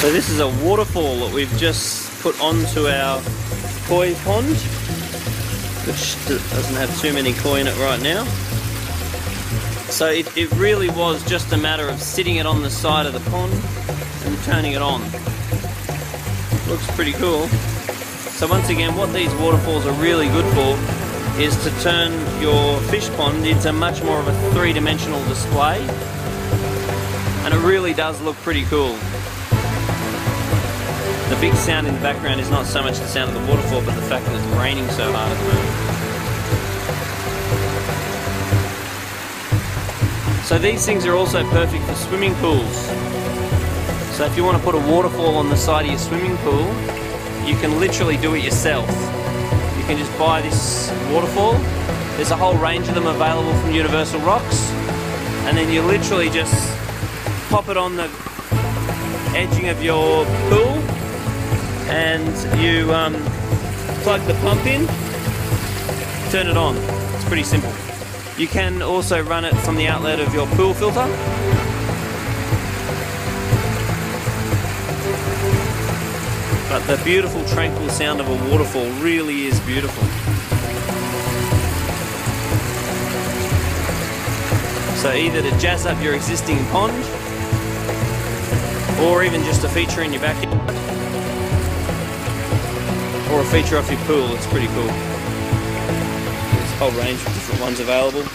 So this is a waterfall that we've just put onto our koi pond, which doesn't have too many koi in it right now. So it really was just a matter of sitting it on the side of the pond and turning it on. Looks pretty cool. So once again, what these waterfalls are really good for is to turn your fish pond into much more of a three-dimensional display, and it really does look pretty cool. The big sound in the background is not so much the sound of the waterfall, but the fact that it's raining so hard at the moment. So these things are also perfect for swimming pools. So if you want to put a waterfall on the side of your swimming pool, you can literally do it yourself. You can just buy this waterfall. There's a whole range of them available from Universal Rocks, and then you literally just pop it on the edging of your pool, and you plug the pump in, turn it on. It's pretty simple. You can also run it from the outlet of your pool filter. But the beautiful, tranquil sound of a waterfall really is beautiful. So either to jazz up your existing pond, or even just a feature in your backyard, or a feature off your pool, it's pretty cool. There's a whole range of different ones available.